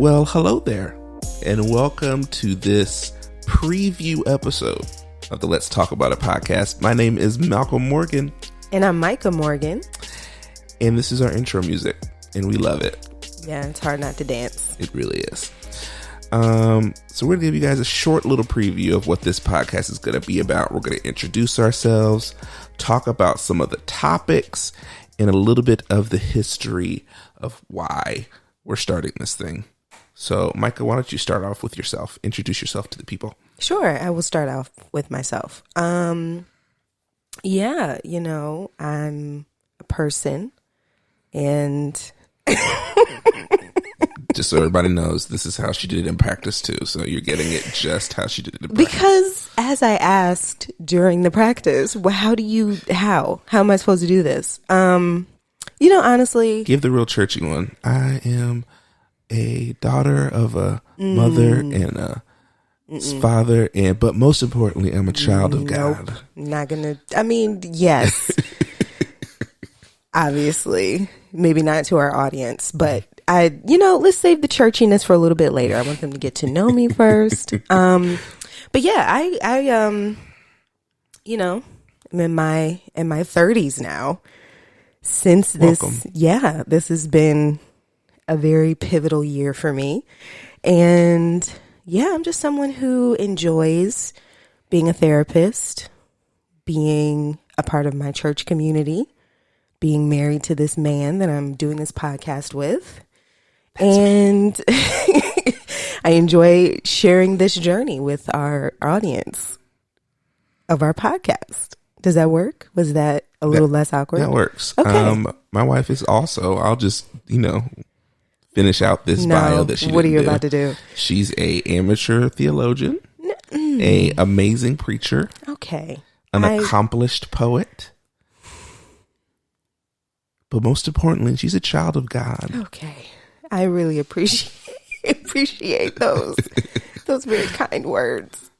Well, hello there, and welcome to this preview episode of the Let's Talk About It podcast. My name is Malcolm Morgan. And I'm Micah Morgan. And this is our intro music, and we love it. Yeah, it's hard not to dance. It really is. So we're going to give you guys a short little preview of what this podcast is going to be about. We're going to introduce ourselves, talk about some of the topics, and a little bit of the history of why we're starting this thing. So, Micah, why don't you start off with yourself? Introduce yourself to the people. Sure, I will start off with myself. I'm a person, and just so everybody knows, this is how she did it in practice too. So you're getting it just how she did it in practice. Because as I asked during the practice, well, how am I supposed to do this? Honestly, give the real churchy one. I am a daughter of a mother and a father, but most importantly, I'm a child of God. Not gonna. Yes, obviously, maybe not to our audience, but let's save the churchiness for a little bit later. I want them to get to know me first. But yeah, I'm in my 30s now. Since this, welcome. This has been a very pivotal year for me. And I'm just someone who enjoys being a therapist, being a part of my church community, being married to this man that I'm doing this podcast with. And I enjoy sharing this journey with our audience of our podcast. Does that work? Was that a little less awkward? That works. Okay. My wife is also, I'll just, finish out this bio that she What are you do. about to do? She's a amateur theologian, a amazing preacher. Okay. An accomplished poet. But most importantly, she's a child of God. Okay. I really appreciate those very kind words.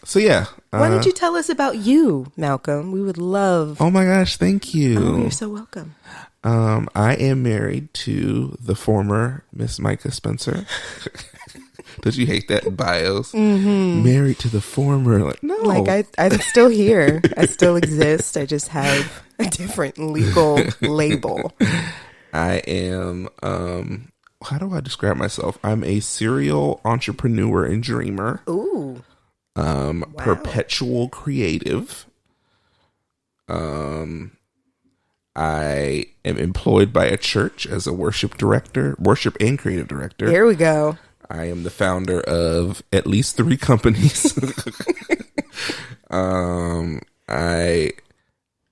So yeah. Why don't you tell us about you, Malcolm? We would love. Oh my gosh, thank you. Oh, you're so welcome. I am married to the former Miss Micah Spencer. Don't you hate that in bios? Mm-hmm. Married to the former. No. I'm still here. I still exist. I just have a different legal label. I am, how do I describe myself? I'm a serial entrepreneur and dreamer. Ooh. Wow. Perpetual creative. I am employed by a church as a worship and creative director. Here we go. I am the founder of at least 3 companies. I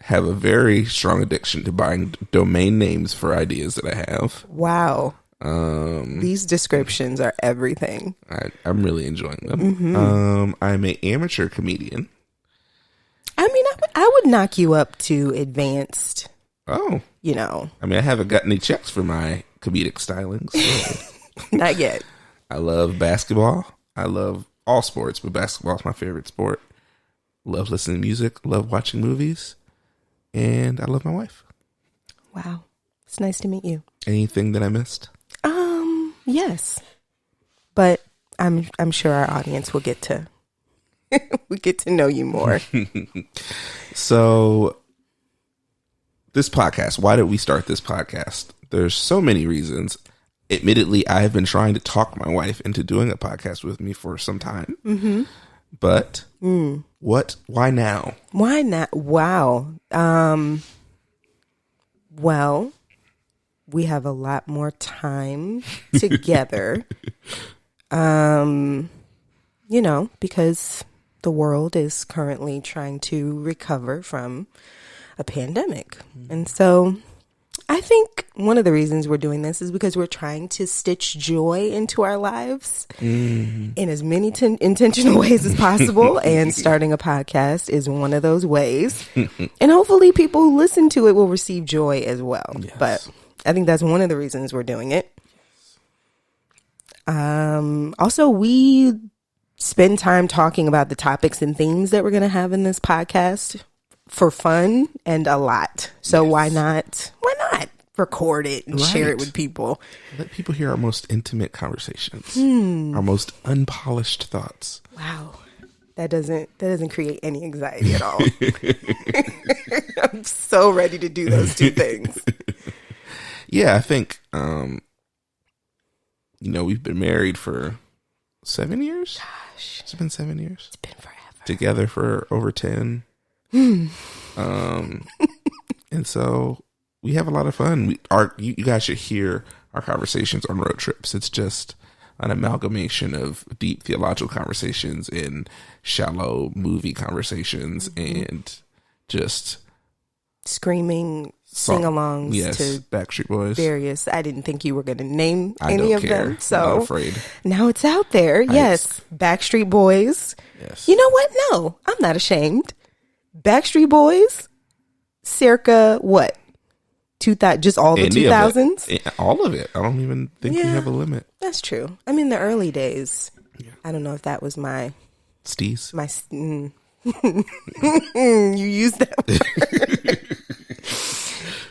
have a very strong addiction to buying domain names for ideas that I have. Wow. These descriptions are everything. I'm really enjoying them. Mm-hmm. I'm an amateur comedian. I would knock you up to advanced. Oh. I haven't gotten any checks for my comedic stylings. So. Not yet. I love basketball. I love all sports, but basketball is my favorite sport. Love listening to music. Love watching movies. And I love my wife. Wow. It's nice to meet you. Anything that I missed? Yes. But I'm sure our audience will get to know you more. So this podcast, why did we start this podcast? There's so many reasons. Admittedly, I have been trying to talk my wife into doing a podcast with me for some time. Mm-hmm. But why now? Why not? Wow. Well, we have a lot more time together. Because the world is currently trying to recover from a pandemic. And so I think one of the reasons we're doing this is because we're trying to stitch joy into our lives in as many intentional ways as possible. And starting a podcast is one of those ways. And hopefully people who listen to it will receive joy as well. Yes. But I think that's one of the reasons we're doing it. Also, we spend time talking about the topics and themes that we're going to have in this podcast for fun and a lot. So why not? record it and share it Right. with people. Let people hear our most intimate conversations, our most unpolished thoughts. Wow. That doesn't create any anxiety at all. I'm so ready to do those two things. Yeah, I think, we've been married for 7 years. Gosh, It's been 7 years. it's been forever. Together for over 10. And so we have a lot of fun. You guys should hear our conversations on road trips. It's just an amalgamation of deep theological conversations and shallow movie conversations and just Screaming sing-alongs yes, to Backstreet Boys. various. I didn't think you were going to name I any don't of care. them. So I'm not afraid. now it's out there. Yes. Backstreet Boys. Yes. You know what? No, I'm not ashamed. Backstreet Boys, circa what? Just all the Any 2000s? of it. All of it. I don't even think we Yeah. have a limit. That's true. I mean, the early days. Yeah. I don't know if that was my Steez. you used that word.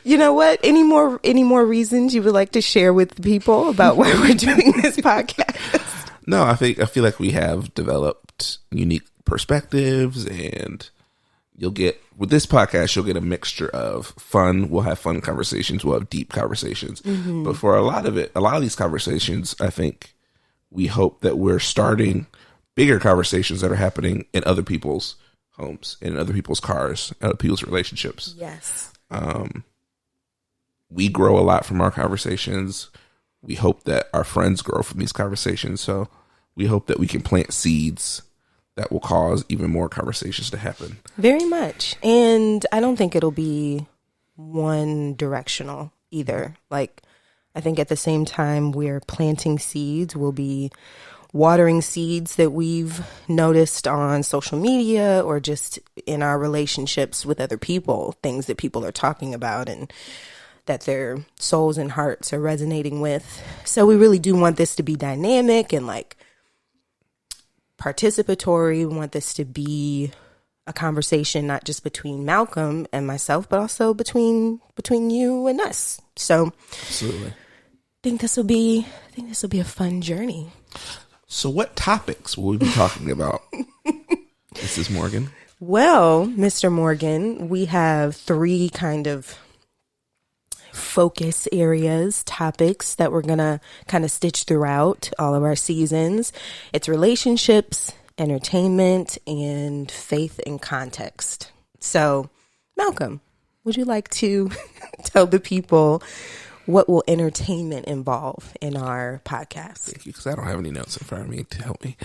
You know what? Any more reasons you would like to share with people about why we're doing this podcast? No, I feel like we have developed unique perspectives, and with this podcast, you'll get a mixture of fun. We'll have fun conversations. We'll have deep conversations. But for a lot of these conversations, I think we hope that we're starting bigger conversations that are happening in other people's homes, in other people's cars, other people's relationships. Yes. We grow a lot from our conversations. We hope that our friends grow from these conversations. So we hope that we can plant seeds that will cause even more conversations to happen. Very much. And I don't think it'll be one directional either. Like, I think at the same time we're planting seeds, we'll be watering seeds that we've noticed on social media or just in our relationships with other people, things that people are talking about and that their souls and hearts are resonating with. So we really do want this to be dynamic and like participatory. We want this to be a conversation not just between Malcolm and myself, but also between you and us. So Absolutely. I think this will be a fun journey. So what topics will we be talking about, Mrs. Morgan? Well, Mr. Morgan, we have 3 kind of focus areas, topics that we're going to kind of stitch throughout all of our seasons. It's relationships, entertainment, and faith and context. So, Malcolm, would you like to tell the people what will entertainment involve in our podcast? Thank you, because I don't have any notes in front of me to help me.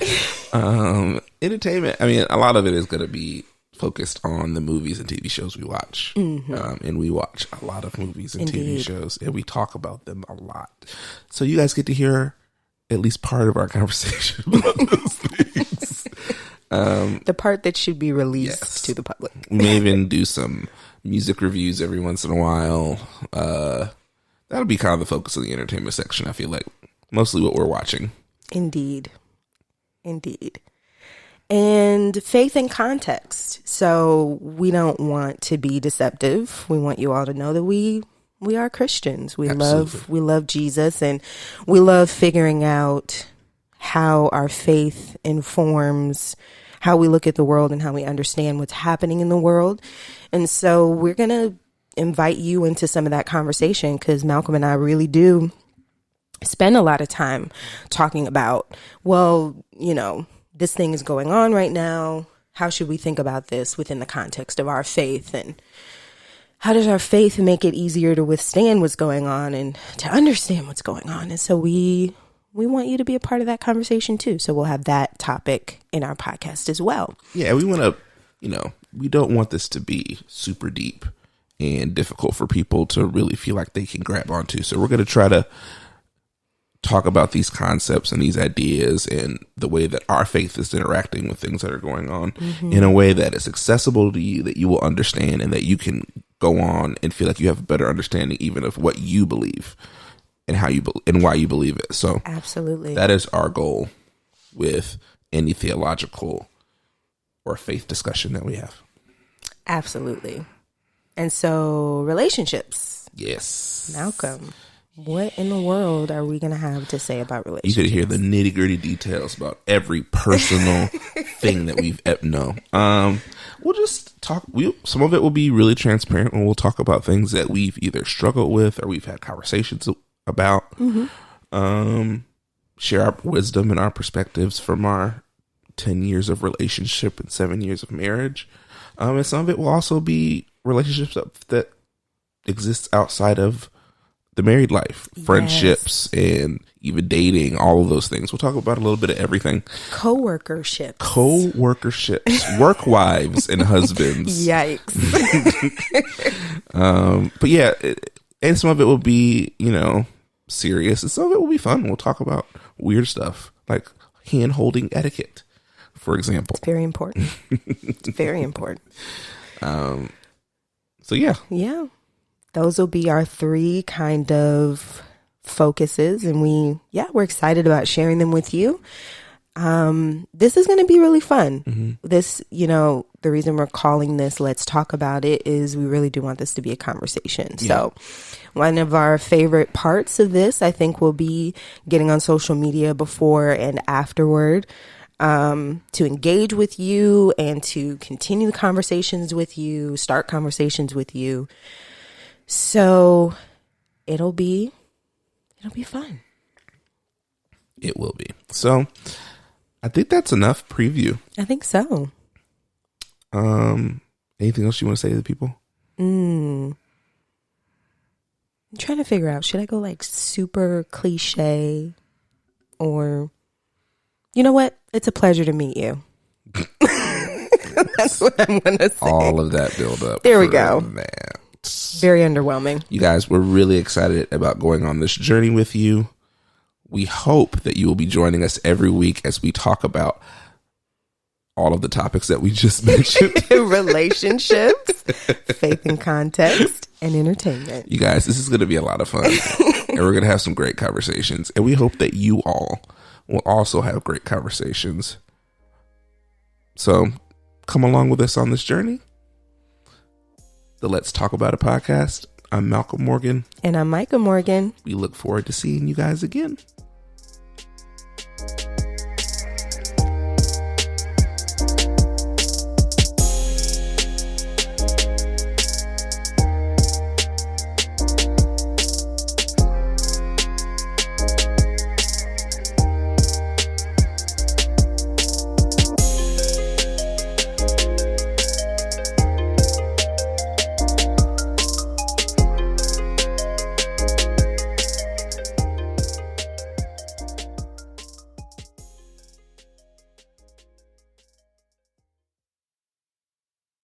Entertainment, I mean, a lot of it is going to be focused on the movies and TV shows we watch. And we watch a lot of movies and Indeed. TV shows, and we talk about them a lot. So you guys get to hear at least part of our conversation about those things. The part that should be released Yes. to the public. We may even do some music reviews every once in a while. That'll be kind of the focus of the entertainment section, I feel like. Mostly what we're watching. Indeed. And faith and context. So we don't want to be deceptive. We want you all to know that we are Christians. We love Jesus, and we love figuring out how our faith informs how we look at the world and how we understand what's happening in the world. And so we're going to invite you into some of that conversation, because Malcolm and I really do spend a lot of time talking about, well, this thing is going on right now. How should we think about this within the context of our faith? And how does our faith make it easier to withstand what's going on and to understand what's going on? And so we want you to be a part of that conversation too. So we'll have that topic in our podcast as well. Yeah, we want to, we don't want this to be super deep and difficult for people to really feel like they can grab onto. So we're going to try to talk about these concepts and these ideas and the way that our faith is interacting with things that are going on in a way that is accessible to you, that you will understand, and that you can go on and feel like you have a better understanding even of what you believe and how you and why you believe it. So Absolutely. that is our goal with any theological or faith discussion that we have. Absolutely. And so relationships. Yes. Malcolm, what in the world are we going to have to say about relationships? You could hear the nitty gritty details about every personal thing that we've we'll just talk. Some of it will be really transparent, and we'll talk about things that we've either struggled with or we've had conversations about. Share our wisdom and our perspectives from our 10 years of relationship and 7 years of marriage. And some of it will also be relationships that exists outside of the married life, friendships, and even dating, all of those things. We'll talk about a little bit of everything. Co-workerships, work wives and husbands. Yikes. But yeah, and some of it will be, serious, and some of it will be fun. We'll talk about weird stuff like hand holding etiquette, for example. It's very important. It's very important. So yeah. Those will be our 3 kind of focuses, and we're excited about sharing them with you. This is going to be really fun. This, the reason we're calling this Let's Talk About It is we really do want this to be a conversation. Yeah. So one of our favorite parts of this, I think, will be getting on social media before and afterward, to engage with you and to continue conversations with you, start conversations with you. So it'll be fun. It will be. So I think that's enough preview. I think so. Anything else you want to say to the people? I'm trying to figure out, should I go like super cliche, or, you know what? It's a pleasure to meet you. That's what I'm going to say. All of that build up. There we go. That. Very underwhelming. You guys, we're really excited about going on this journey with you. We hope that you will be joining us every week as we talk about all of the topics that we just mentioned. Relationships, faith and context, and entertainment. You guys, this is going to be a lot of fun. And we're going to have some great conversations. And we hope that you all will also have great conversations. So come along with us on this journey. The Let's Talk About It podcast. I'm Malcolm Morgan. And I'm Micah Morgan. We look forward to seeing you guys again.